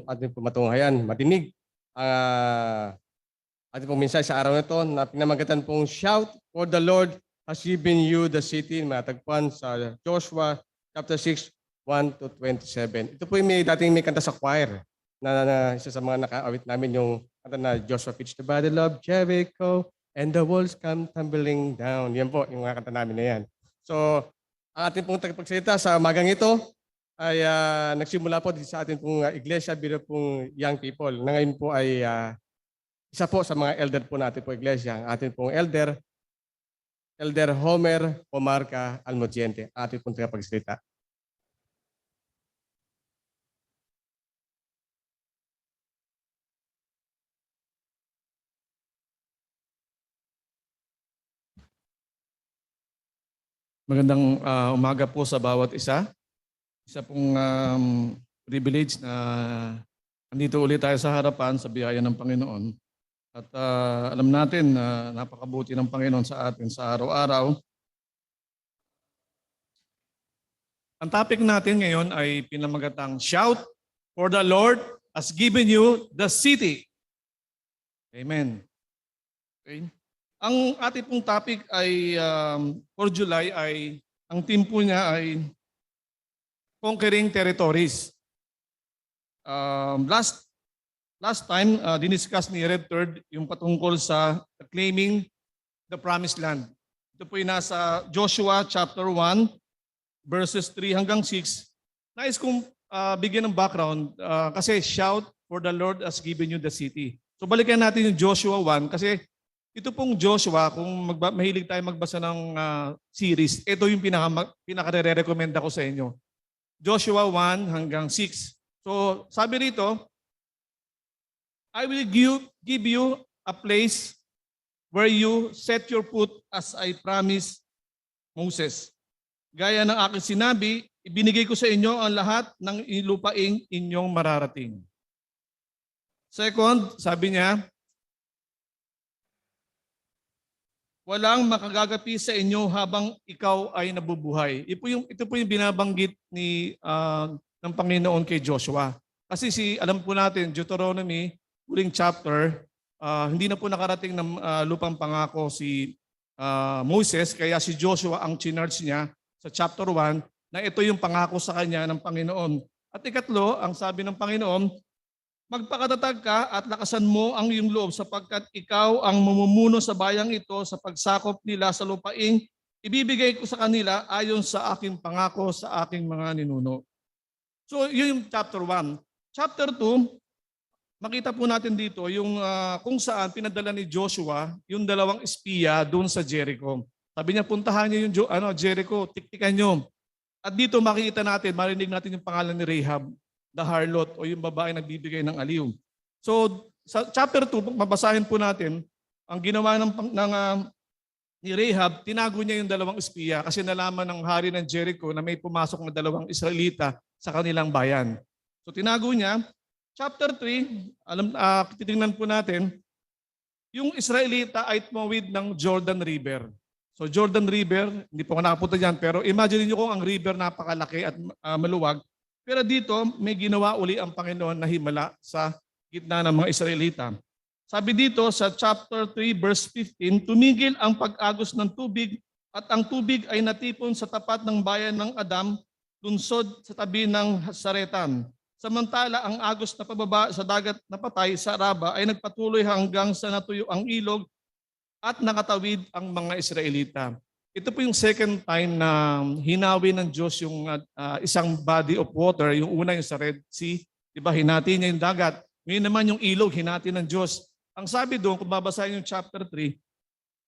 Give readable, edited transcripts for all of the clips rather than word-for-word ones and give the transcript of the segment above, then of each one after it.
ating pumatunghayan. Matinig ating pong mensahe sa araw na ito na pinamagatan pong Shout for the Lord has given you the city. Matagpuan sa Joshua chapter 6, 1 to 27. Ito po yung may kanta sa choir na isa sa mga naka-awit namin yung kanta na Joshua pitched the battle of Jericho and the walls come tumbling down. Yan po yung mga kanta namin na yan. So, ang ating pong tagapagsalita sa magang ito ay nagsimula po sa ating pong iglesia bilang pong young people. Na ngayon po ay isa po sa mga elder po natin po iglesia. Ang ating pong elder Homer Pomarca Almodiente, ating pong tagapagsalita. Magandang umaga po sa bawat isa. Isa pong privilege na andito ulit tayo sa harapan sa biyaya ng Panginoon. At alam natin na napakabuti ng Panginoon sa atin sa araw-araw. Ang topic natin ngayon ay pinamagatang Shout for the Lord has given you the city. Amen. Okay. Ang ating pong topic ay for July ay ang theme po niya ay Conquering Territories. Last time, diniscuss ni Red Third yung patungkol sa claiming the promised land. Ito po yung nasa Joshua chapter 1 verses 3 hanggang 6. Nais kong bigyan ng background kasi shout for the Lord has given you the city. So balikan natin yung Joshua 1 kasi ito pong Joshua, kung mahilig tayo magbasa ng series, ito yung pinaka-recommend ko sa inyo. Joshua 1 hanggang 6. So sabi rito, I will give you a place where you set your foot as I promised Moses. Gaya ng aking sinabi, ibinigay ko sa inyo ang lahat ng lupaing inyong mararating. Second, sabi niya, walang makagagapi sa inyo habang ikaw ay nabubuhay. Ito po yung binabanggit ng Panginoon kay Joshua. Kasi alam po natin, Deuteronomy, huling chapter, hindi na po nakarating ng lupang pangako si Moses, kaya si Joshua ang chinarge niya sa chapter 1 na ito yung pangako sa kanya ng Panginoon. At ikatlo, ang sabi ng Panginoon, magpakatatag ka at lakasan mo ang iyong loob sapagkat ikaw ang mamumuno sa bayang ito sa pagsakop nila sa lupaing ibibigay ko sa kanila ayon sa aking pangako sa aking mga ninuno. So yun yung chapter 1. Chapter 2, makita po natin dito yung kung saan pinadala ni Joshua yung dalawang espiya doon sa Jericho. Sabi niya, puntahan niyo yung Jericho, tiktikan niyo. At dito makikita natin, marinig natin yung pangalan ni Rahab, the harlot o yung babae nagbibigay ng aliw. So sa chapter 2, mabasahin po natin, ang ginawa ni Rahab, tinago niya yung dalawang espiya kasi nalaman ng hari ng Jericho na may pumasok na dalawang Israelita sa kanilang bayan. So tinago niya. Chapter 3, titingnan po natin, yung Israelita ay tumawid ng Jordan River. So Jordan River, hindi po ako nakapunta dyan, pero imagine niyo kung ang river napakalaki at maluwag. Pero dito, may ginawa uli ang Panginoon na himala sa gitna ng mga Israelita. Sabi dito sa chapter 3 verse 15, tumigil ang pag-agos ng tubig at ang tubig ay natipon sa tapat ng bayan ng Adam, lunsod sa tabi ng Saretan. Samantala, ang agos na pababa sa dagat na patay sa Araba ay nagpatuloy hanggang sa natuyo ang ilog at nakatawid ang mga Israelita. Ito po yung second time na hinawi ng Diyos yung isang body of water. Yung una yung sa Red Sea, di ba? Hinati niya yung dagat. Ngayon naman yung ilog, hinati ng Diyos. Ang sabi doon, kung babasahin yung chapter 3,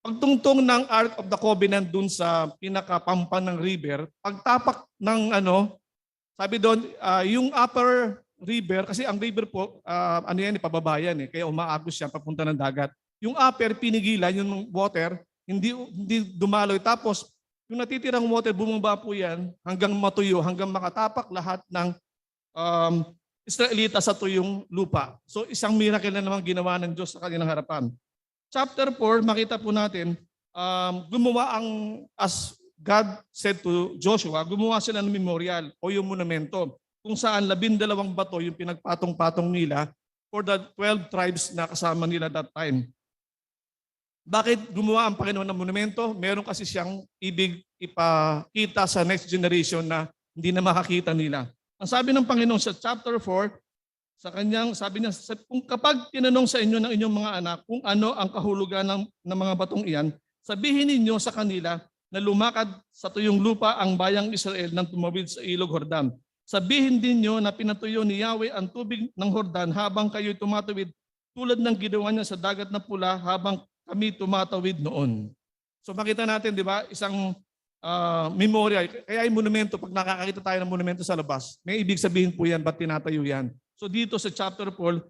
pagtungtong ng Ark of the Covenant doon sa pinakapampan ng river, pagtapak ng sabi doon, yung upper river, kasi ang river po, pababa yan kaya umaagos siya papunta ng dagat. Yung upper, pinigilan, yung water, hindi dumaloy. Tapos, yung natitirang water, bumaba po yan hanggang matuyo, hanggang makatapak lahat ng Israelita sa tuyong lupa. So, isang miracle na naman ginawa ng Diyos sa kanilang harapan. Chapter 4, makita po natin, gumawa as God said to Joshua, gumawa sila ng memorial o yung monumento. kung saan 12 bato yung pinagpatong-patong nila for the 12 tribes na kasama nila that time. Bakit gumawa ang Panginoon ng monumento? Meron kasi siyang ibig ipakita sa next generation na hindi na makakita nila. Ang sabi ng Panginoon sa chapter 4, sa kanyang sabi niya, kung kapag tinanong sa inyo ng inyong mga anak kung ano ang kahulugan ng mga batong iyan, sabihin ninyo sa kanila na lumakad sa tuyong lupa ang bayang Israel nang tumawid sa ilog Jordan. Sabihin din nyo na pinatuyo ni Yahweh ang tubig ng Jordan habang kayo tumatawid tulad ng ginawa niya sa dagat na pula habang kami tumatawid noon. So makita natin, di ba, isang memorial. Kaya yung monumento, pag nakakakita tayo ng monumento sa labas, may ibig sabihin po yan, ba't tinatayo yan? So dito sa chapter 4,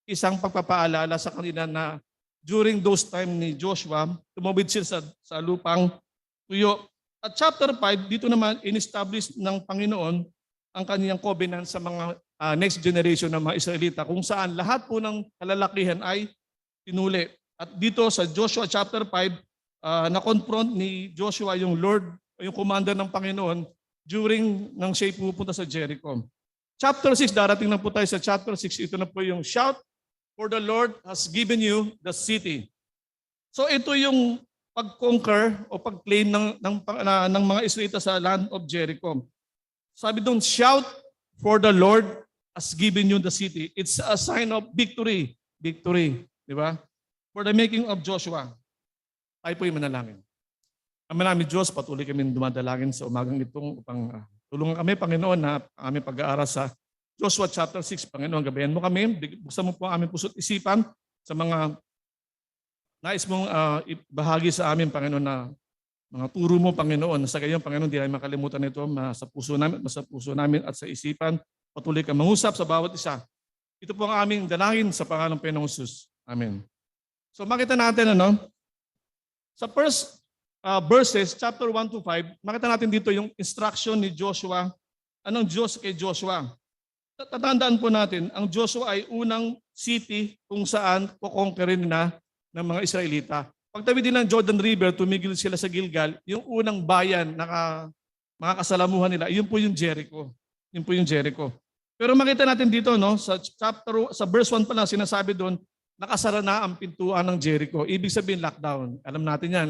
isang pagpapaalala sa kanila na during those time ni Joshua, tumawid sila sa lupang tuyo. At chapter 5, dito naman in-establish ng Panginoon ang kaniyang covenant sa mga next generation ng mga Israelita kung saan lahat po ng kalalakihan ay tinuli. At dito sa Joshua chapter 5, na-confront ni Joshua yung Lord, yung commander ng Panginoon during nang siya pupunta sa Jericho. Chapter 6, darating na po tayo sa chapter 6. Ito na po yung shout, for the Lord has given you the city. So ito yung pag-conquer o pag-claim ng mga Israelita sa land of Jericho. Sabi doon, shout, for the Lord has given you the city. It's a sign of victory. Victory. Di ba? For the making of Joshua. Tayo po yung manalangin. Ang namin Diyos, patuloy kami dumadalangin sa umagang itong upang tulungan kami, Panginoon, na aming pag-aaral sa Joshua chapter 6. Panginoon, gabayan mo kami. Buksan mo po ang aming puso't isipan sa mga nais mong ibahagi sa amin, Panginoon, na mga turo mo, Panginoon. Sa gayon, Panginoon, di namin makalimutan ito sa puso namin at sa isipan. Patuloy ka mangusap sa bawat isa. Ito po ang aming dalangin sa pangalan ng Panginoong Jesus. Amen. So makita natin, sa first verses, chapter 1 to 5, makita natin dito yung instruction ni Joshua. Anong Diyos kay Joshua? Tatandaan po natin, ang Joshua ay unang city kung saan kukonquerin na ng mga Israelita. Pagtawid din ng Jordan River, tumigil sila sa Gilgal, yung unang bayan na mga kasalamuhan nila, yun po yung Jericho. Yun po yung Jericho. Pero makita natin dito, sa verse 1 pa lang, sinasabi doon, nakasara na ang pintuan ng Jericho. Ibig sabihin lockdown. Alam natin yan.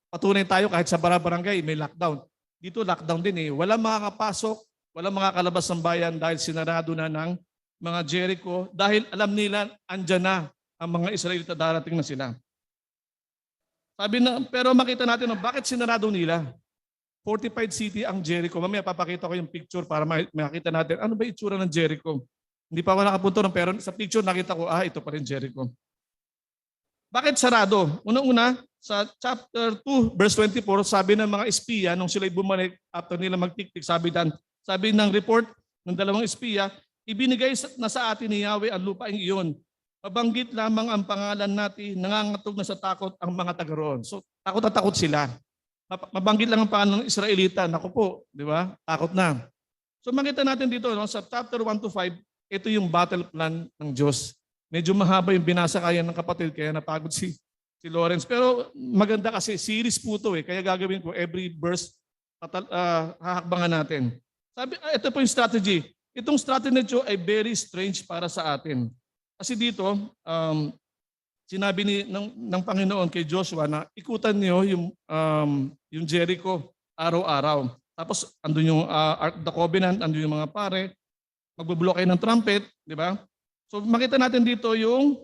Patunay tayo kahit sa barangay may lockdown. Dito lockdown din eh. Walang makakapasok, walang makakalabas ng bayan dahil sinarado na ng mga Jericho dahil alam nila andyan na ang mga Israelita, darating na sila. Pero makita natin, bakit sinarado nila? Fortified city ang Jericho. Mamaya papakita ko yung picture para makita natin ano ba itsura ng Jericho. Hindi pa ako nakapunto pero sa picture nakita ko, ito pa rin Jericho. Bakit sarado? Unang-una, sa chapter 2, verse 24, sabi ng mga espiya, nung sila'y bumalik after nila magtiktik, sabi ng report ng dalawang espiya, ibinigay na sa atin ni Yahweh ang lupaing iyon. Mabanggit lamang ang pangalan natin, nangangatog na sa takot ang mga taga roon. So, takot na takot sila. Mabanggit lang ang pangalan ng Israelita. Naku po, di ba? Takot na. So, makita natin dito, sa chapter 1 to 5, ito yung battle plan ng Diyos. Medyo mahaba yung binasa kaya ng kapatid, kaya napagod si Lawrence. Pero maganda kasi, series po ito eh. Kaya gagawin ko every verse, hahakbangan natin. Ito po yung strategy. Itong strategy nito ay very strange para sa atin. Kasi dito, sinabi ng Panginoon kay Joshua na ikutan niyo yung Jericho araw-araw. Tapos andun yung Ark of the Covenant, andun yung mga pare, magbubulok kayo ng trumpet, di ba? So makita natin dito yung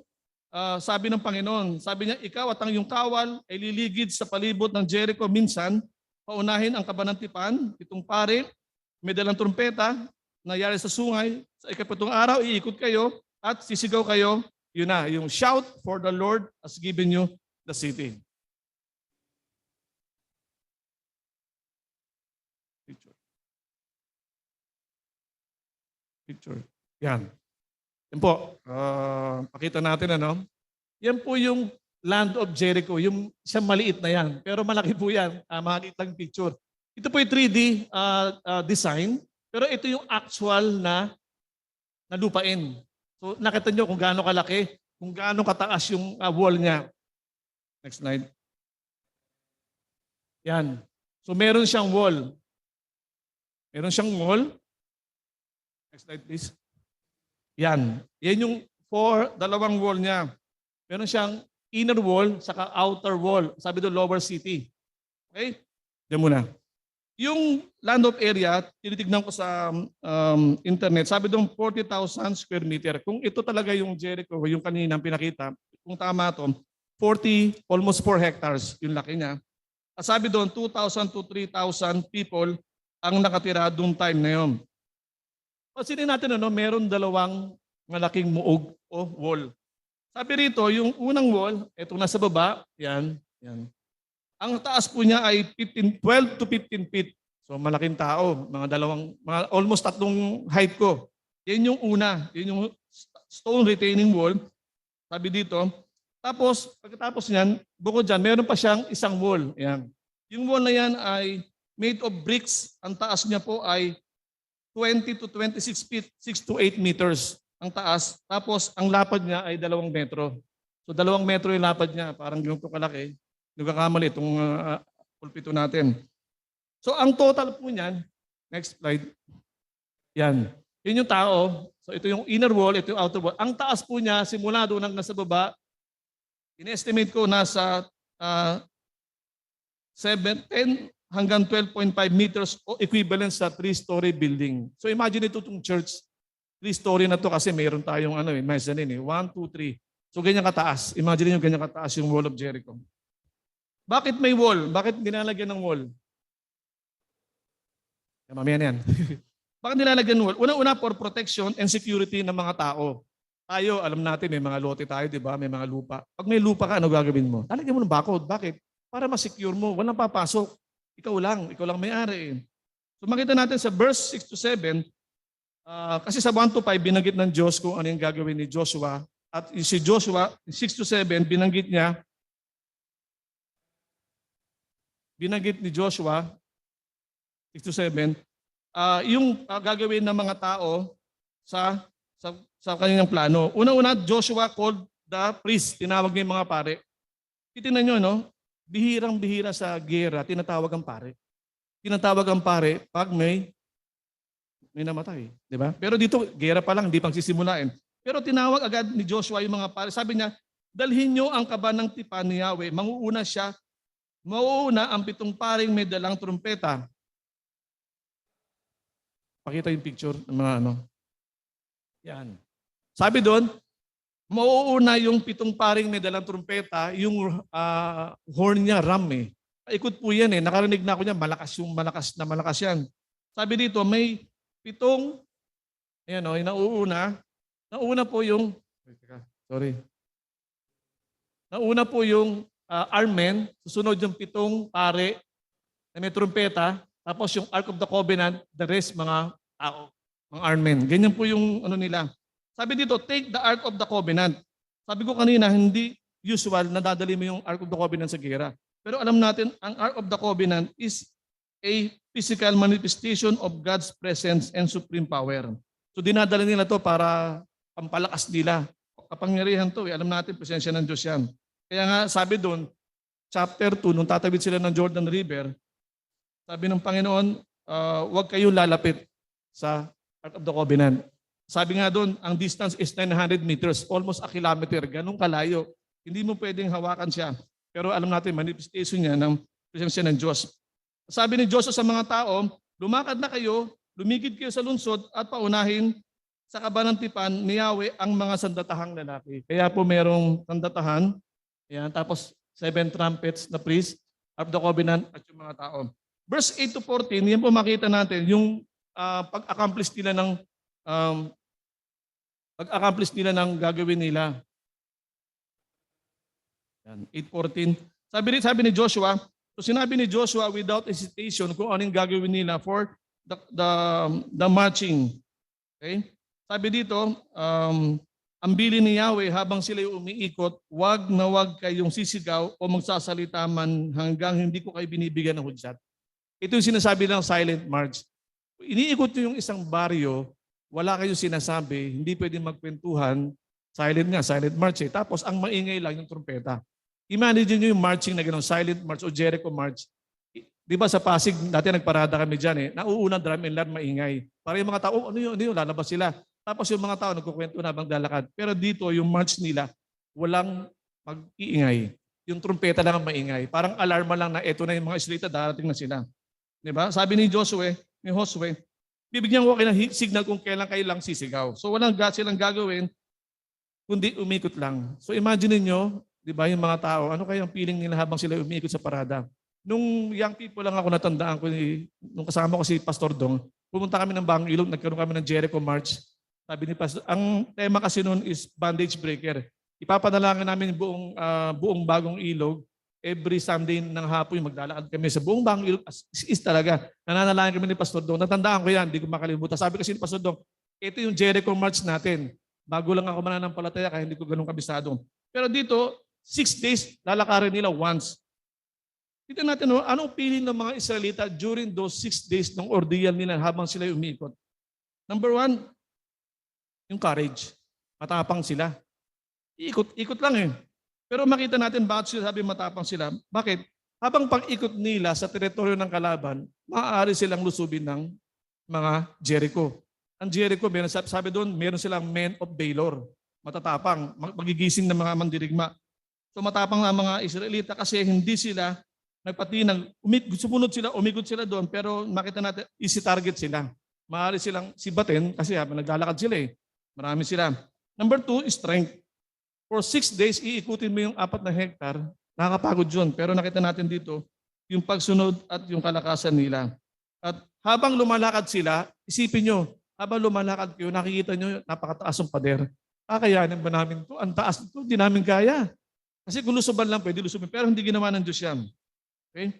sabi ng Panginoon. Sabi niya, ikaw at ang iyong kawal ay liligid sa palibot ng Jericho minsan, paunahin ang kabanantipan, itong pare, may dalang trumpeta, nayari sa sungay, sa ikapitong araw, iikot kayo at sisigaw kayo, yun na, yung shout for the Lord has given you the city. Picture. Yan. Yan po. Pakita natin Yan po yung land of Jericho. Yung isang maliit na yan. Pero malaki po yan. Makikita lang picture. Ito po yung 3D design. Pero ito yung actual na lupain. So nakita nyo kung gaano kalaki, kung gaano kataas yung wall niya. Next slide. Yan. So meron siyang wall. Meron siyang wall. Next slide, please. Yan. Yan yung dalawang wall niya. Meron siyang inner wall, saka outer wall. Sabi doon, lower city. Okay? Diyan muna. Yung land of area, tinitignan ko sa internet, sabi doon 40,000 square meter. Kung ito talaga yung Jericho, yung kaninang pinakita, kung tama to, 40, almost 4 hectares yung laki niya. At sabi doon, 2,000 to 3,000 people ang nakatira doon time na yun. Pansinin natin, meron dalawang malaking muog o wall. Sabi rito, yung unang wall, ito nasa baba, yan. Ang taas po niya ay 12 to 15 feet. So malaking tao, mga almost tatlong height ko. Yan yung una, yan yung stone retaining wall. Sabi dito. Tapos, pagkatapos niyan, bukod dyan, meron pa siyang isang wall. Yan. Yung wall na yan ay made of bricks. Ang taas niya po ay 20 to 26 feet, 6 to 8 meters ang taas. Tapos, ang lapad niya ay 2 metro. So 2 metro yung lapad niya, parang ganito kalaki. Nagkakamali itong pulpito natin. So ang total po niyan, next slide, yan. Yun yung tao. So ito yung inner wall, ito yung outer wall. Ang taas po niya, simula doon hanggang sa baba, in-estimate ko nasa 10 hanggang 12.5 meters o equivalent sa 3-story building. So imagine ito itong church, 3-story na to kasi mayroon tayong mezzanine, 1, 2, 3. So ganyan kataas. Imagine nyo ganyan kataas yung wall of Jericho. Bakit may wall? Bakit nilalagyan ng wall? Mamaya na yan. Bakit nilalagyan ng wall? Una-una for protection and security ng mga tao. Tayo, alam natin, may mga lote tayo, di ba? May mga lupa. Pag may lupa ka, ano gagawin mo? Lalagyan mo ng bakod. Bakit? Para ma-secure mo. Walang papasok. Ikaw lang may-ari. So makita natin sa verse 6 to 7, kasi sa 1 to 5, binanggit ng Diyos kung ano yung gagawin ni Joshua. At si Joshua, 6 to 7, binanggit ni Joshua, 6 to 7, yung gagawin ng mga tao sa kanyang plano. Una-una, Joshua called the priest. Tinawag niya yung mga pare. Titingnan nyo, bihirang-bihira sa gera, tinatawag ang pare. Tinatawag ang pare pag may namatay. Di ba? Pero dito, gera pa lang, hindi pang sisimulain. Pero tinawag agad ni Joshua yung mga pare. Sabi niya, dalhin nyo ang kaban ng tipan ni Yahweh. Mauuna ang 7 paring may dalang trumpeta. Pakita yung picture ng mga Yan. Sabi doon, mauuna yung 7 paring may dalang trumpeta, yung horn niya, ram Ikot po yan Nakarinig na ako niya, malakas yan. Sabi dito, may 7, yung nauuna. Nauna po yung, Nauna po yung armen, susunod yung 7 pare na may trumpeta, tapos yung Ark of the Covenant, the rest mga tao, mga armen. Ganyan po yung nila. Sabi dito, take the Ark of the Covenant. Sabi ko kanina, hindi usual na dadali mo yung Ark of the Covenant sa gera. Pero alam natin, ang Ark of the Covenant is a physical manifestation of God's presence and supreme power. So dinadala nila to para pampalakas nila. Kapangyarihan to. Alam natin, presensya ng Diyos yan. Kaya nga sabi doon, chapter 2, nung tatawid sila ng Jordan River, sabi ng Panginoon, huwag kayong lalapit sa Ark of the Covenant. Sabi nga doon, ang distance is 900 meters, almost a kilometer, ganun kalayo. Hindi mo pwedeng hawakan siya. Pero alam natin, manifestation niya ng presensya ng Diyos. Sabi ni Diyos sa mga tao, lumakad na kayo, lumikid kayo sa lungsod at paunahin sa kaban ng tipan ni Yahweh ang mga sandatahang lalaki. Kaya po merong sandatahan, yan, tapos 7 trumpets na priest, Ark of the Covenant at yung mga tao. Verse 8 to 14, yan po makita natin yung pag-accomplish nila ng gagawin nila. Yan, 8:14. Sabi ni Joshua, so sinabi ni Joshua without hesitation kung anong gagawin nila for the marching. Okay? Sabi dito, ang bilin ni Yahweh habang sila umiikot, wag na wag kayong sisigaw o magsasalita man hanggang hindi ko kayo binibigyan ng hudyat. Ito yung sinasabi ng silent march. Iniikot nyo yung isang baryo, wala kayong sinasabi, hindi pwedeng magkwentuhan, silent march Tapos ang maingay lang yung trumpeta. Imagine nyo yung marching na gano'n, silent march o Jericho march. Di ba sa Pasig, dati nagparada kami dyan eh. Nauunang drum and land maingay. Para yung mga tao, ano yun, lalabas sila. Tapos yung mga tao nagkukwento na habang lalakad. Pero dito, yung march nila, walang mag-iingay. Yung trumpeta lang ang maingay. Parang alarma lang na eto na yung mga Israelita, darating na sila. Di ba? Sabi ni Josue, bibigyan ko kayo ng signal kung kailan kayo lang sisigaw. So walang silang gagawin, kundi umikot lang. So imagine niyo, di ba, yung mga tao, ano kayang feeling nila habang sila umikot sa parada? Nung young people lang ako, natandaan ko, nung kasama ko si Pastor Dong, pumunta kami ng Bagong Ilog, nagkaroon kami ng Jericho March. Sabi ni Pastor, ang tema kasi noon is bandage breaker. Ipapanalangin namin buong Bagong Ilog. Every Sunday ng hapon, maglalakad kami sa buong Bagong Ilog. Is talaga, nananalangin kami ni Pastor Dong. Natandaan ko yan, hindi ko makalimutan. Sabi kasi ni Pastor Dong, ito yung Jericho March natin. Bago lang ako mananampalataya, kaya hindi ko ganun kabisado. Pero dito, 6 days, lalakarin nila once. Tignan natin, anong feeling ng mga Israelita during those 6 days ng ordeal nila habang sila umikot? Number 1, yung courage. Matapang sila. Ikot lang eh. Pero makita natin bakit sila sabi matapang sila. Bakit? Habang pag-ikot nila sa teritoryo ng kalaban, maaari silang lusubin ng mga Jericho. Ang Jericho, sabi doon, meron silang men of valor. Matatapang, magigising ng mga mandirigma. So matapang ang mga Israelita kasi hindi sila nagpatinang, umikot sila doon, pero makita natin, easy target sila. Maaari silang sibatin kasi naglalakad sila eh. Marami sila. Number 2, strength. For 6 days, iikutin mo yung 4 na hektar, nakakapagod yun. Pero nakita natin dito, yung pagsunod at yung kalakasan nila. At habang lumalakad sila, isipin nyo, habang lumalakad kayo, nakikita nyo, napakataas ng pader. Kakayanin ba namin ito? Ang taas ito, hindi namin kaya. Kasi kung lusoban lang, pwede lusubin. Pero hindi ginawa ng Diyos yan. Okay?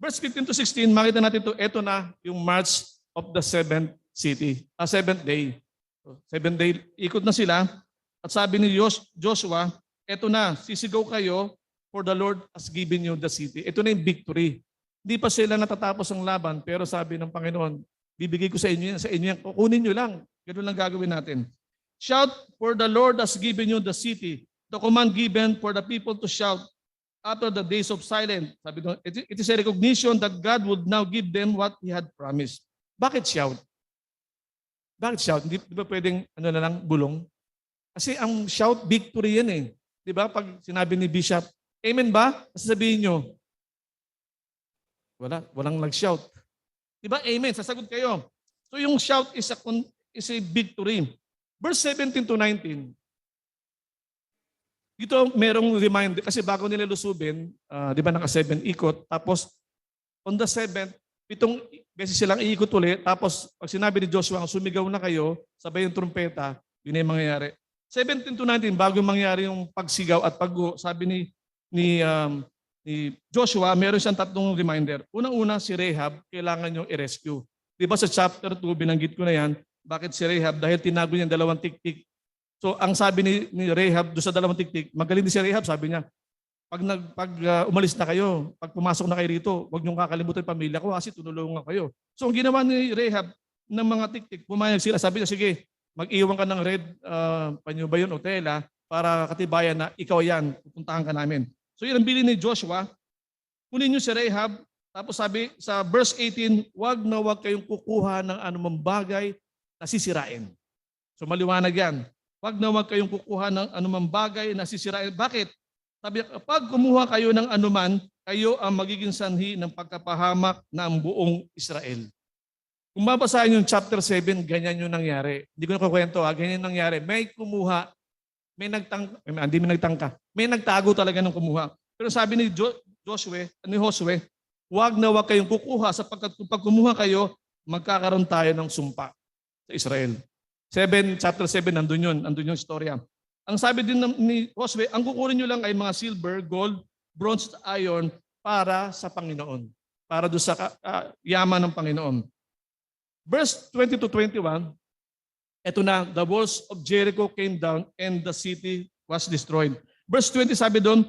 Verse 15 to 16, makita natin ito, ito na yung march of the 7th day. So, 7th day, ikot na sila. At sabi ni Joshua, ito na, sisigaw kayo, for the Lord has given you the city. Ito na yung victory. Hindi pa sila natatapos ang laban, pero sabi ng Panginoon, bibigay ko sa inyo yan, kukunin nyo lang. Ganun lang gagawin natin. Shout, for the Lord has given you the city. The command given for the people to shout after the days of silence. Sabi doon, it is a recognition that God would now give them what He had promised. Bakit shout? Bakit shout? Hindi ba pwedeng bulong? Kasi ang shout, victory yan eh. Di ba? Pag sinabi ni Bishop, Amen ba? Sasabihin nyo, walang nag-shout. Di ba? Amen. Sasagot kayo. So yung shout is a victory. Verse 17 to 19. Dito merong reminder, kasi bago nila lusubin, di ba naka-7 ikot, tapos on the 7th, 7 beses silang iikot ulit, tapos pag sinabi ni Joshua, sumigaw na kayo, sabay yung trumpeta, yun na yung mangyayari. 17 to 19, bago mangyari yung pagsigaw at sabi ni Joshua, meron siyang 3 reminder. Unang-una, si Rahab, kailangan nyo i-rescue. Di ba sa chapter 2, binanggit ko na yan, bakit si Rahab? Dahil tinago niya 2 tiktik. So ang sabi ni Rahab doon sa 2 tiktik, magaling din si Rahab, sabi niya, pag umalis na kayo, pag pumasok na kayo rito, huwag niyong kakalimutan yung pamilya ko kasi tunulungan kayo. So ang ginawa ni Rahab ng mga tiktik, pumayag sila, sabi niya, sige, mag-iwan ka ng red panyo ba yun o tela para katibayan na ikaw yan, pupuntahan ka namin. So yun ang bilin ni Joshua, kunin niyo si Rahab, tapos sabi sa verse 18, wag kayong kukuha ng anumang bagay na sisirain. So maliwanag yan. Wag kayong kukuha ng anumang bagay na sisirain. Bakit? Sabi, kapag kumuha kayo ng anuman, kayo ang magiging sanhi ng pagkapahamak ng buong Israel. Kung babasahin yung chapter 7, ganyan yung nangyari. Hindi ko nakukwento, ganyan yung nangyari. May kumuha, may nagtangka. May nagtago talaga ng kumuha. Pero sabi ni Josue, wag kayong kukuha sapagkat pag kumuha kayo, magkakaroon tayo ng sumpa sa Israel. Chapter 7, nandun yung istorya. Ang sabi din ni Josue, ang kukunin nyo lang ay mga silver, gold, bronze, iron para sa Panginoon. Para doon sa yaman ng Panginoon. Verse 20 to 21, eto na, the walls of Jericho came down and the city was destroyed. Verse 20 sabi doon,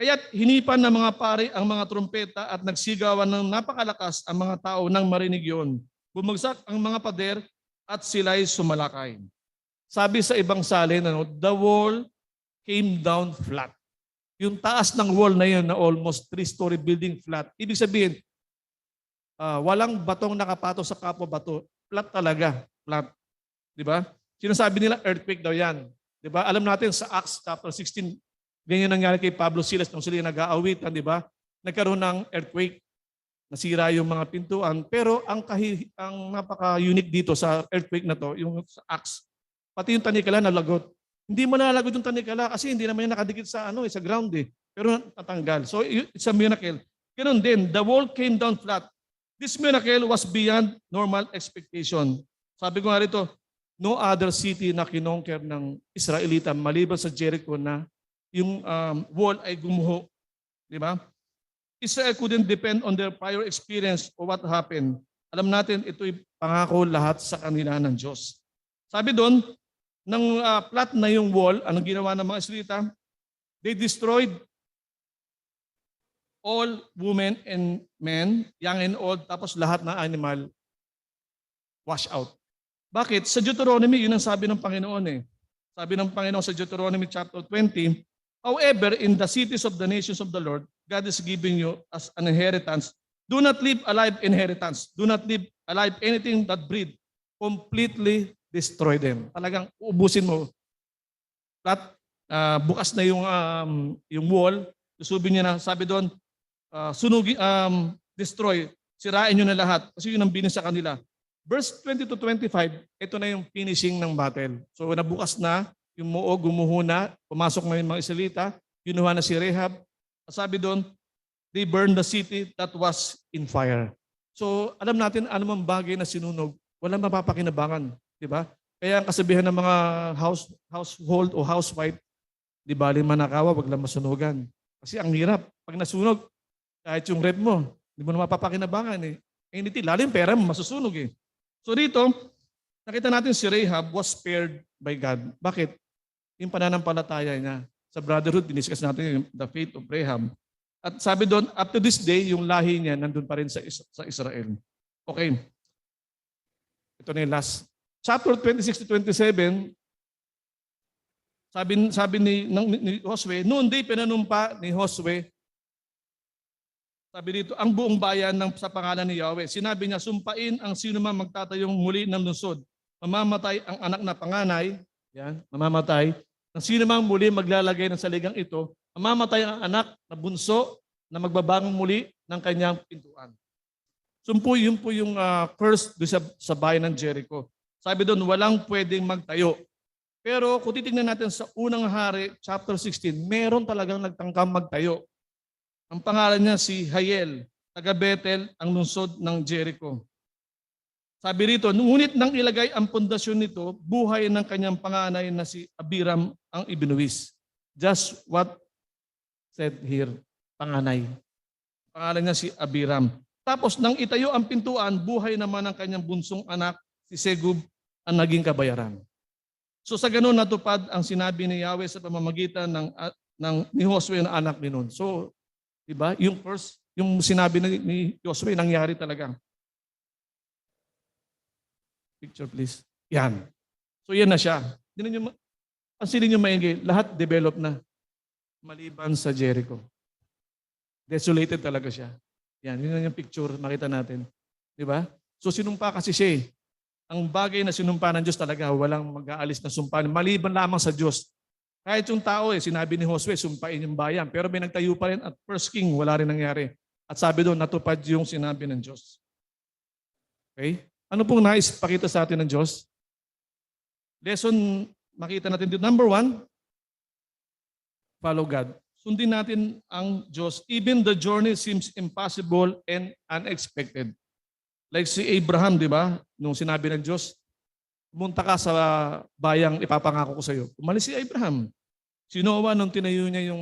kaya't hinipan ng mga pari ang mga trumpeta at nagsigawan ng napakalakas ang mga tao nang marinig yun. Bumagsak ang mga pader at sila'y sumalakay. Sabi sa ibang salin, the wall came down flat. Yung taas ng wall na yun na almost 3-story building flat. Ibig sabihin, walang batong nakapato sa kapwa bato. Flat talaga. Flat. Di ba? Sinasabi nila earthquake daw yan. Di ba? Alam natin sa Acts chapter 16, ganyan nangyari kay Pablo Silas nung sila nag-aawitan, di ba? Nagkaroon ng earthquake. Nasira yung mga pintuan. Pero ang napaka-unique dito sa earthquake na to, yung sa Acts, pati yung tanikala nalagot. Hindi mo nalalagot yung tanikala kasi hindi naman yung nakadikit sa sa ground eh. Pero natanggal. So it's a miracle. Ganun din, the wall came down flat. This miracle was beyond normal expectation. Sabi ko nga rito, no other city na kinonquer ng Israelita maliban sa Jericho na yung wall ay gumuho. Di ba? Israel couldn't depend on their prior experience or what happened. Alam natin, ito'y pangako lahat sa kanila ng Diyos. Sabi doon, nang flat na yung wall, anong ginawa ng mga Israelita? They destroyed all women and men, young and old, tapos lahat ng animal wash out. Bakit? Sa Deuteronomy, yun ang sabi ng Panginoon eh. Sabi ng Panginoon sa Deuteronomy chapter 20, however, in the cities of the nations of the Lord, God is giving you as an inheritance. Do not leave alive inheritance. Do not leave alive anything that breathe. Completely destroy them. Talagang uubusin mo. Bukas na yung wall. Susubin niya na, sabi doon, destroy. Sirain nyo na lahat. Kasi yun ang binis sa kanila. Verse 20 to 25, ito na yung finishing ng battle. So nabukas na, yung Moog gumuho na, pumasok na yung mga Israelita, kinuha na si Rehab. Sabi doon, they burned the city that was in fire. So alam natin, anumang bagay na sinunog, walang mapapakinabangan. Diba? Kaya ang kasabihan ng mga household o housewife, di bali manakawa, wag lang masunugan. Kasi ang hirap. Pag nasunog, kahit yung rep mo, di mo na mapapakinabangan eh. Hindi, lalo yung pera mo, masusunog eh. So dito, nakita natin si Rahab was spared by God. Bakit? Yung pananampalataya niya. Sa brotherhood, diniscuss natin yung the faith of Rahab. At sabi doon, up to this day, yung lahi niya nandun pa rin sa Israel. Okay. Ito na yung last. Chapter 26 to 27, sabi ni Josue, noon day pinanumpa ni Josue, sabi dito, ang buong bayan sa pangalan ni Yahweh. Sinabi niya, sumpain ang sino man magtatayong muli ng lungsod. Mamamatay ang anak na panganay, yan, mamamatay. Ang sino man muli maglalagay ng saligang ito, mamamatay ang anak na bunso na magbabangon muli ng kanyang pintuan. Yun po yung curse doon sa bayan ng Jericho. Sabi doon, walang pwedeng magtayo. Pero kung titignan natin sa unang hari, chapter 16, meron talagang nagtangkang magtayo. Ang pangalan niya si Hayel, taga Bethel, ang lungsod ng Jericho. Sabi rito, ngunit nang ilagay ang pundasyon nito, buhay ng kanyang panganay na si Abiram ang ibinuwis. Just what said here, panganay. Pangalan niya si Abiram. Tapos nang itayo ang pintuan, buhay naman ang kanyang bunsong anak, si Segub, ang naging kabayaran. So sa ganun natupad ang sinabi ni Yahweh sa pamamagitan ni Josue na anak ni Nun. So, diba? Yung first, yung sinabi ni Josue, nangyari talaga. Picture please. Yan. So yan na siya. Pansinin nyo maigi, lahat develop na. Maliban sa Jericho. Desolated talaga siya. Yan, yun yung picture, makita natin. Diba? So sinumpa kasi siya eh. Ang bagay na sinumpa ng Diyos talaga, walang mag-aalis na sumpa. Maliban lamang sa Diyos. Kahit yung tao sinabi ni Josue, sumpain yung bayan. Pero may nagtayo pa rin at first king, wala rin nangyari. At sabi doon, natupad yung sinabi ng Diyos. Okay? Ano pong nais pakita sa atin ng Diyos? Lesson, makita natin dito. Number 1, follow God. Sundin natin ang Diyos. Even the journey seems impossible and unexpected. Like si Abraham, di ba? Nung sinabi ng Diyos, pumunta ka sa bayang ipapangako ko sa iyo. Umalis si Abraham. Si Noah, nung tinayo niya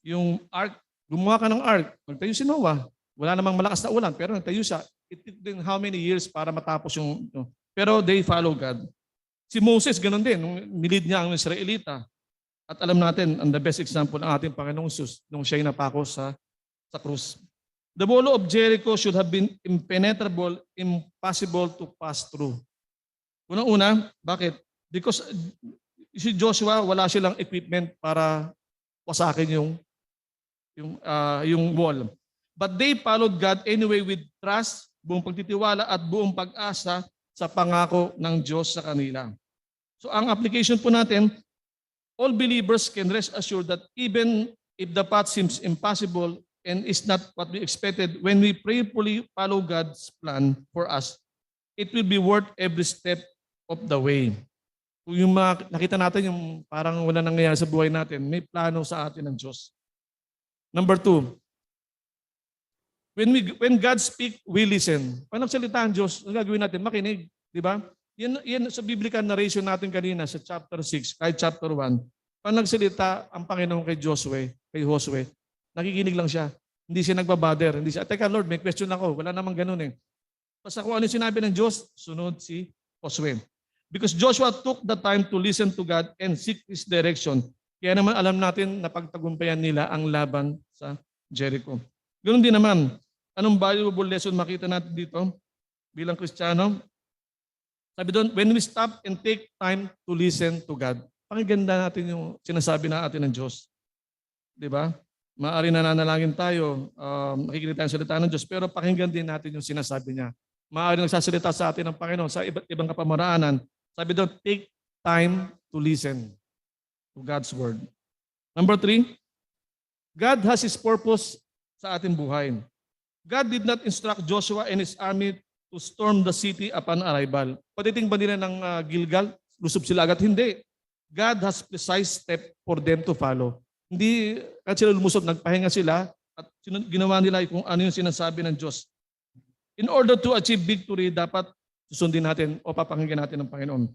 yung ark, gumawa ka ng ark. Nagtayo si Noah. Wala namang malakas na ulan, pero nagtayo siya. It took them how many years para matapos yung... Pero they follow God. Si Moses, ganun din. Nung nilid niya ang Israelita. At alam natin, ang the best example ng ating Panginoong Jesus nung siya'y napako sa krus. The wall of Jericho should have been impenetrable, impossible to pass through. Unang-una, bakit? Because si Joshua, wala silang equipment para wasakin yung wall. But they followed God anyway with trust, buong pagtitiwala at buong pag-asa sa pangako ng Diyos sa kanila. So ang application po natin, all believers can rest assured that even if the path seems impossible and is not what we expected, when we prayerfully follow God's plan for us, it will be worth every step of the way. Kung yung nakita natin yung parang wala nangyayari sa buhay natin, may plano sa atin ng Diyos. Number 2, when God speak, we listen. Pag nagsalita ang Diyos, ang gagawin natin, makinig. Di ba? Yan sa biblical narration natin kanina sa chapter 6, kahit chapter 1. Pag nagsalita ang Panginoon kay Josue, nakikinig lang siya. Hindi siya nagbabother. Hindi siya, teka Lord, may question ako. Wala namang ganun eh. Basta kung ano yung sinabi ng Diyos, sunod si Josue. Because Joshua took the time to listen to God and seek His direction. Kaya naman alam natin na pagtagumpayan nila ang laban sa Jericho. Ganoon din naman, anong valuable lesson makita natin dito bilang Kristiyano? Sabi doon, when we stop and take time to listen to God, pakinggan natin yung sinasabi na atin ng Diyos. Di ba? Maaari nananalangin tayo, makikinig tayo sa salita ng Diyos, pero pakinggan din natin yung sinasabi niya. Maaari nagsasalita sa atin ng Panginoon sa iba't ibang kapamaraanan. Sabi doon, take time to listen to God's Word. Number 3, God has His purpose sa ating buhay. God did not instruct Joshua and his army to storm the city upon arrival. Pagdating ba nila ng Gilgal, lusob sila agad? Hindi. God has precise step for them to follow. Hindi kahit sila lumusob, nagpahinga sila at ginawa nila kung ano yung sinasabi ng Diyos. In order to achieve victory, dapat susundin natin o papakinggan natin ng Panginoon.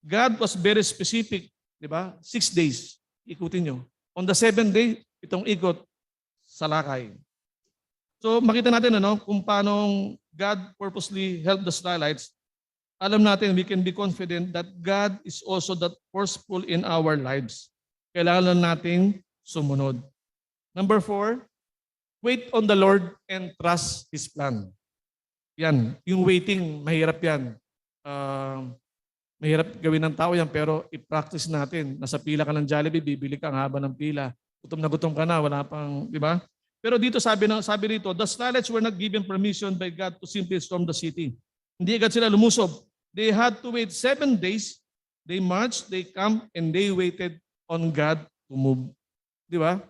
God was very specific, di ba? 6 days, ikutin nyo. On the 7th day, itong ikot, salakay. So makita natin kung paano God purposely helped the Israelites. Alam natin, we can be confident that God is also that forceful in our lives. Kailangan nating sumunod. Number 4, wait on the Lord and trust His plan. Yan, yung waiting, mahirap yan. Mahirap gawin ng tao yan, pero i-practice natin. Nasa pila ka ng Jollibee, bibili ka ang haba ng pila. Gutom na gutom ka na, wala pang, di ba? Pero dito sabi rito, the Israelites were not given permission by God to simply storm the city. Hindi agad sila lumusob. They had to wait 7 days. They marched, they camped, and they waited on God to move. Di ba?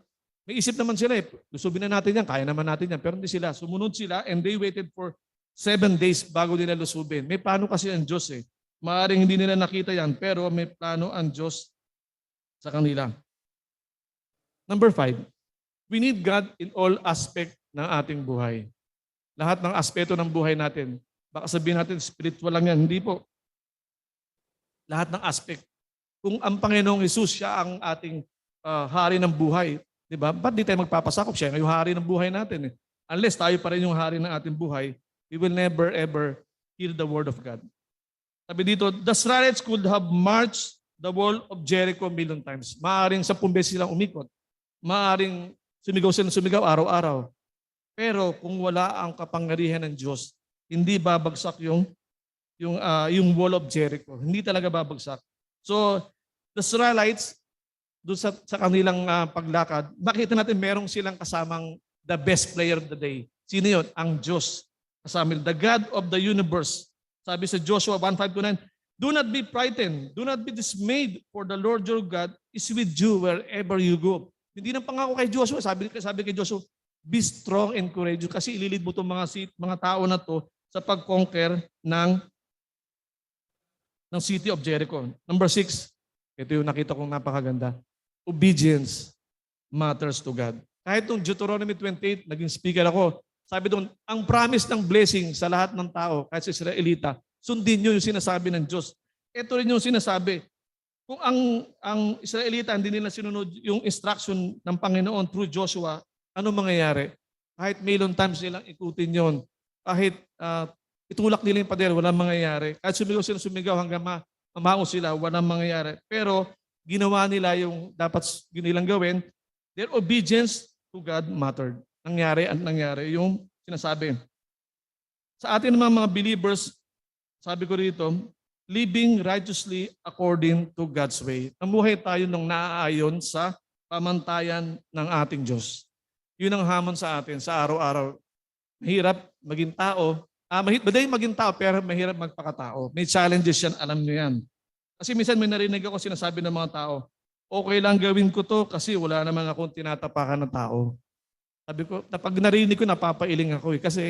May isip naman sila eh. Lusubin na natin yan, kaya naman natin yan. Pero hindi sila. Sumunod sila and they waited for 7 days bago nila lusubin. May plano kasi ang Diyos eh. Maaaring hindi nila nakita yan, pero may plano ang Diyos sa kanila. Number 5, we need God in all aspect ng ating buhay. Lahat ng aspeto ng buhay natin. Baka sabihin natin, spiritual lang yan. Hindi po. Lahat ng aspect. Kung ang Panginoong Hesus, siya ang ating hari ng buhay, di ba? Ba't di tayo magpapasakop? Siya yung hari ng buhay natin. Unless tayo pa rin yung hari ng ating buhay, we will never ever hear the word of God. Sabi dito, the Israelites could have marched the wall of Jericho 1,000,000 times. Maaring 10 beses silang umikot. Maaring sumigaw araw-araw. Pero kung wala ang kapangyarihan ng Diyos, hindi babagsak yung wall of Jericho. Hindi talaga babagsak. So, the Israelites, doon sa kanilang paglakad, makita natin merong silang kasamang the best player of the day. Sino yun? Ang Diyos. Kasama, the God of the universe. Sabi sa Joshua 1:5-9, do not be frightened, do not be dismayed, for the Lord your God is with you wherever you go. Hindi nang pangako kay Joshua, sabi kay Joshua, be strong and courageous kasi ililid mo itong mga tao na to sa pag-conquer ng city of Jericho. Number 6, ito yung nakita kong napakaganda. Obedience matters to God. Kahit itong Deuteronomy 28, naging speaker ako, sabi doon, ang promise ng blessing sa lahat ng tao, kahit sa Israelita, sundin nyo yung sinasabi ng Diyos. Ito rin yung sinasabi. Kung ang Israelita hindi nila sinunod yung instruction ng Panginoon through Joshua, ano mangyayari? Kahit million times nilang ikutin yon, kahit itulak nila yung pader, walang mangyayari. Kahit sumigaw hanggang mamao sila, walang mangyayari. Pero ginawa nila yung dapat nilang gawin, their obedience to God mattered. Nangyari yung sinasabi. Sa atin naman mga believers, sabi ko rito, living righteously according to God's way. Namuhay tayo ng naaayon sa pamantayan ng ating Diyos. Yun ang hamon sa atin sa araw-araw. Mahirap maging tao. Madali maging tao pero mahirap magpakatao. May challenges yan, alam niyo yan. Kasi minsan may narinig ako sinasabi ng mga tao, okay lang gawin ko to kasi wala naman akong tinatapakan ng tao. Sabi ko, pag narinig ko, napapailing ako eh. Kasi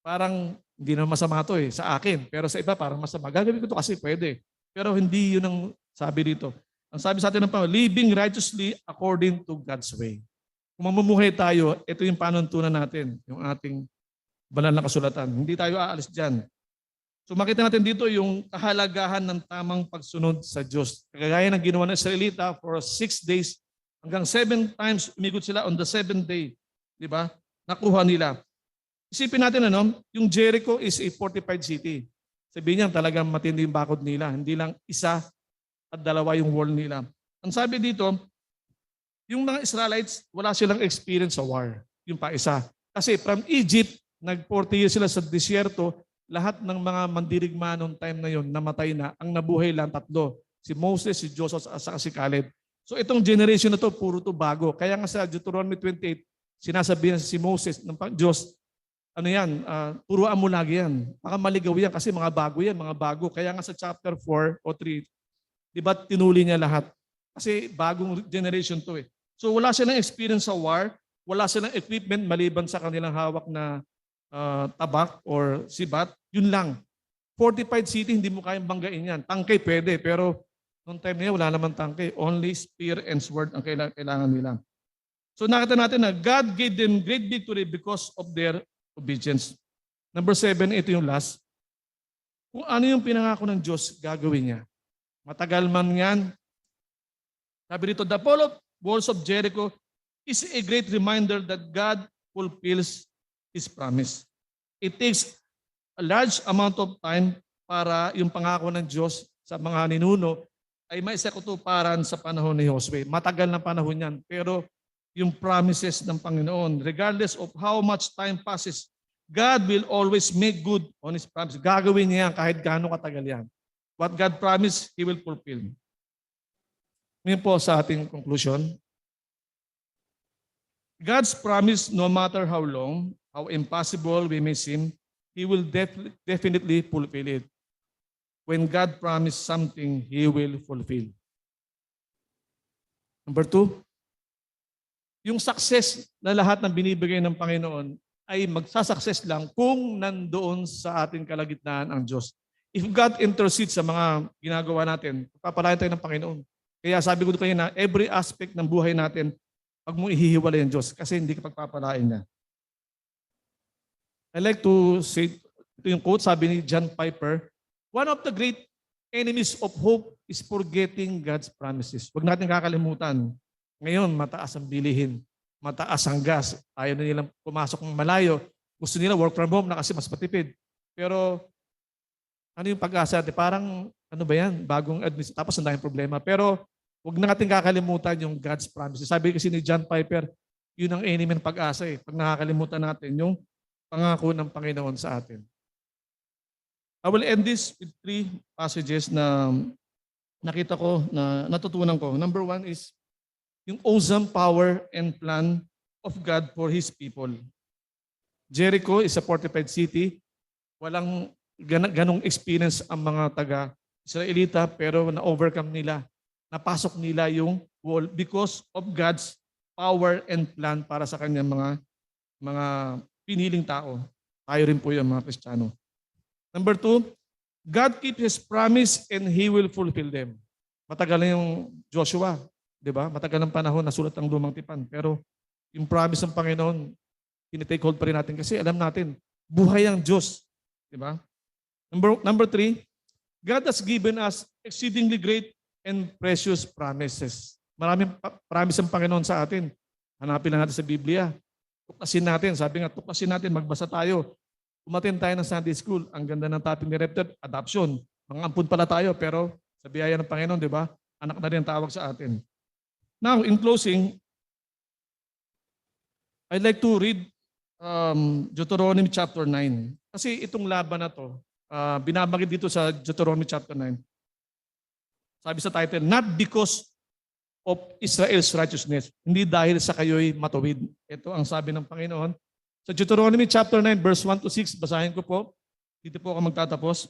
parang hindi naman masama to eh sa akin. Pero sa iba parang masama. Gagawin ko to kasi pwede. Pero hindi yun ang sabi dito. Ang sabi sa atin ng Panginoon, living righteously according to God's way. Kung mamumuhay tayo, ito yung panuntunan natin, yung ating banal na kasulatan. Hindi tayo aalis dyan. So makita natin dito yung kahalagahan ng tamang pagsunod sa Diyos. Kagaya ng ginawa ng Israelita for 6 days, hanggang 7 times umikot sila on the 7th day. Di ba? Nakuha nila. Isipin natin yung Jericho is a fortified city. Sabihin niya talagang matindi yung bakod nila. Hindi lang isa at dalawa yung wall nila. Ang sabi dito, yung mga Israelites, wala silang experience sa war. Yung pa isa. Kasi from Egypt, nag-40 years sila sa disyerto, lahat ng mga mandirigma noong time na yon namatay na. Ang nabuhay lang 3. Si Moses, si Joshua, at si Caleb. So itong generation na to, puro to bago. Kaya nga sa Deuteronomy 28, sinasabihan si Moses ng Diyos, turuan mo lagi yan. Baka maligaw yan kasi mga bago. Kaya nga sa chapter 4 o 3, di ba tinuli niya lahat? Kasi bagong generation to eh. So wala silang experience sa war, wala silang equipment maliban sa kanilang hawak na tabak or sibat, yun lang. Fortified city, hindi mo kayang banggain yan. Tangkay pwede, pero noong time niya wala naman tangkay. Only spear and sword ang kailangan nila. So nakita natin na God gave them great victory because of their obedience. Number 7, ito yung last. Kung ano yung pinangako ng Diyos, gagawin niya. Matagal man yan. Sabi dito, the walls of Jericho is a great reminder that God fulfills His promise. It takes a large amount of time para yung pangako ng Diyos sa mga ninuno ay maisakatuparan sa panahon ni Josue. Matagal na panahon yan. Pero yung promises ng Panginoon, regardless of how much time passes, God will always make good on His promise. Gagawin niya yan kahit gaano katagal yan. What God promised, He will fulfill. Ngayon po sa ating conclusion. God's promise, no matter how long, how impossible we may seem, He will definitely fulfill it. When God promised something, He will fulfill. Number 2, yung success na lahat ng binibigay ng Panginoon ay magsasucess lang kung nandoon sa ating kalagitnaan ang Diyos. If God intercedes sa mga ginagawa natin, papalayan tayo ng Panginoon. Kaya sabi ko kanina, every aspect ng buhay natin, pag mo ihihiwalay ang Diyos kasi hindi ka pagpapalain niya. I like to say, ito yung quote, sabi ni John Piper, one of the great enemies of hope is forgetting God's promises. Huwag natin kakalimutan. Ngayon, mataas ang bilihin, mataas ang gas. Ayaw na nilang pumasok ng malayo. Gusto nila work from home na kasi mas matipid. Pero ano yung pag-asa natin? Parang, ano ba yan? Bagong administration. Tapos ang daming problema. Pero huwag na natin kakalimutan yung God's promises. Sabi kasi ni John Piper, yun ang enemy ng pag-asa eh. Pag nakakalimutan natin yung pangako ng Panginoon sa atin. I will end this with 3 passages na nakita ko, na natutunan ko. Number 1 is yung awesome power and plan of God for His people. Jericho is a fortified city. Walang ganong experience ang mga taga-Israelita pero na-overcome nila. Napasok nila yung wall because of God's power and plan para sa kanyang mga piniling tao. Tayo rin po yung mga Kristiyano. Number 2, God keeps His promise and He will fulfill them. Matagal na yung Joshua, di ba? Matagal ng panahon na sulat ang lumang tipan. Pero yung promise ng Panginoon, tinitake hold pa rin natin kasi alam natin, buhay ang Diyos. Di ba? Number 3, God has given us exceedingly great and precious promises. Maraming promise ang Panginoon sa atin. Hanapin lang natin sa Biblia. Tuklasin natin. Sabi nga, tuklasin natin, magbasa tayo. Umatin tayo ng Sunday School. Ang ganda ng topic ni Repted, adoption. Mga ampun pala tayo, pero sa biyaya ng Panginoon, di ba? Anak na rin ang tawag sa atin. Now, in closing, I'd like to read Deuteronomy chapter 9. Kasi itong laban na to, binabagit dito sa Deuteronomy chapter 9. Sabi sa title, not because of Israel's righteousness, hindi dahil sa kayo'y matuwid. Ito ang sabi ng Panginoon. Sa Deuteronomy chapter 9, verse 1 to 6, basahin ko po. Dito po ako magtatapos.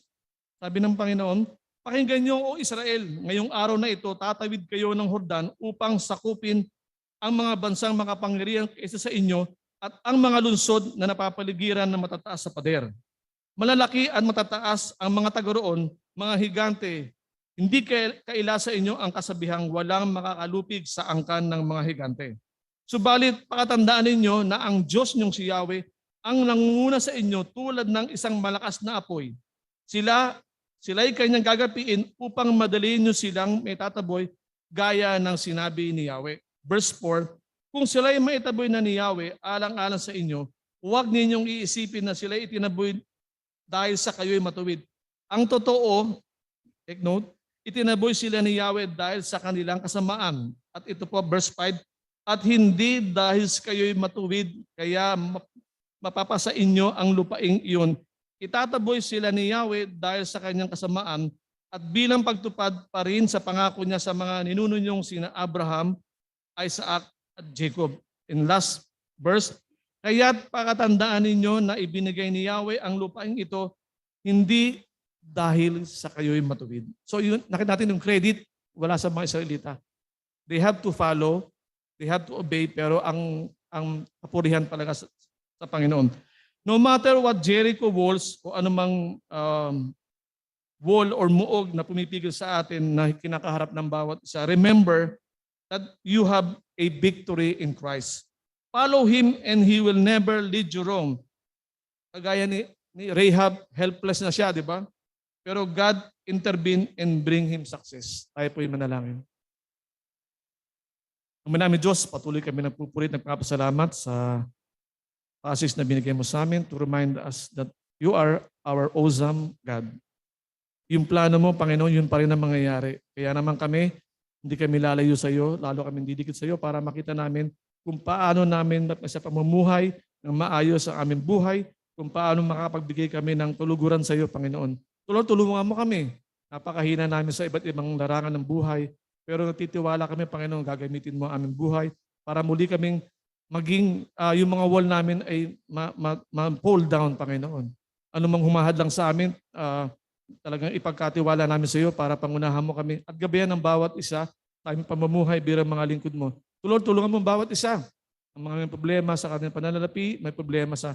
Sabi ng Panginoon, pakinggan niyo, O Israel, ngayong araw na ito, tatawid kayo ng Hordan upang sakupin ang mga bansang makapangyarihan kaysa sa inyo at ang mga lungsod na napapaligiran ng matataas sa pader. Malalaki at matataas ang mga taga roon, mga higante. Hindi kaila sa inyo ang kasabihang walang makakalupig sa angkan ng mga higante. Subalit pakatandaan ninyo na ang Diyos niyong si Yahweh ang nangunguna sa inyo tulad ng isang malakas na apoy. Sila'y kanyang gagapiin upang madaliin niyo silang may tataboy gaya ng sinabi ni Yahweh. Verse 4, kung sila'y maitaboy na ni Yahweh alang-alang sa inyo, huwag ninyong iisipin na sila'y itinaboy dahil sa kayo'y matuwid. Ang totoo, take note, itinaboy sila ni Yahweh dahil sa kanilang kasamaan. At ito po, verse 5, at hindi dahil sa kayo'y matuwid, kaya mapapasa inyo ang lupaing iyon. Itataboy sila ni Yahweh dahil sa kanyang kasamaan at bilang pagtupad pa rin sa pangako niya sa mga ninuno niyong sina Abraham, Isaac at Jacob. In last verse, kaya't pakatandaan ninyo na ibinigay ni Yahweh ang lupaing ito hindi dahil sa kayo'y matuwid. So yun, nakita natin yung credit wala sa mga Israelita. They have to follow, they have to obey, pero ang kapurihan talaga sa Panginoon. No matter what Jericho walls o anumang wall or muog na pumipigil sa atin na kinakaharap ng bawat isa, remember that you have a victory in Christ. Follow Him and He will never lead you wrong. Kagaya ni Rahab, helpless na siya, di ba? Pero God intervene and bring him success. Tayo po yung manalangin. Ang namin Diyos, patuloy kami nagpupulit, nagpapasalamat sa passage na binigay mo sa amin to remind us that you are our awesome God. Yung plano mo, Panginoon, yun pa rin ang mangyayari. Kaya naman kami, hindi kami lalayo sa iyo, lalo kami didikit sa iyo para makita namin kung paano namin sa pamumuhay ng maayos ang aming buhay, kung paano makapagbigay kami ng tuluguran sa iyo, Panginoon. Tulungan mo kami. Napakahina namin sa iba't ibang larangan ng buhay, pero natitiwala kami, Panginoon, gagamitin mo ang aming buhay para muli kaming maging yung mga wall namin ay ma-pull down, Panginoon. Ano mang humahadlang sa amin, talagang ipagkatiwala namin sa iyo para pangunahan mo kami at gabayan ng bawat isa sa aming pamumuhay bilang mga lingkod mo. Tulungan mo ang bawat isa. Ang mga may problema sa kanilang pananalapi, may problema sa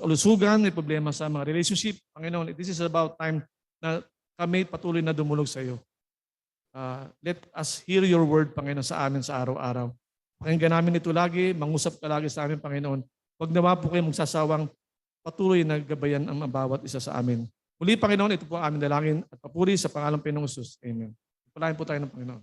lusugan, may problema sa mga relationship. Panginoon, this is about time na kami patuloy na dumulog sa iyo. Let us hear your word, Panginoon, sa amin sa araw-araw. Pakinggan namin ito lagi, mangusap ka lagi sa amin, Panginoon. Huwag naman po kayo magsasawang patuloy na gabayan ang bawat isa sa amin. Muli, Panginoon, ito po ang aming dalangin at papuri sa pangalang Panginoong Jesus. Amen. Palain po tayo ng Panginoon.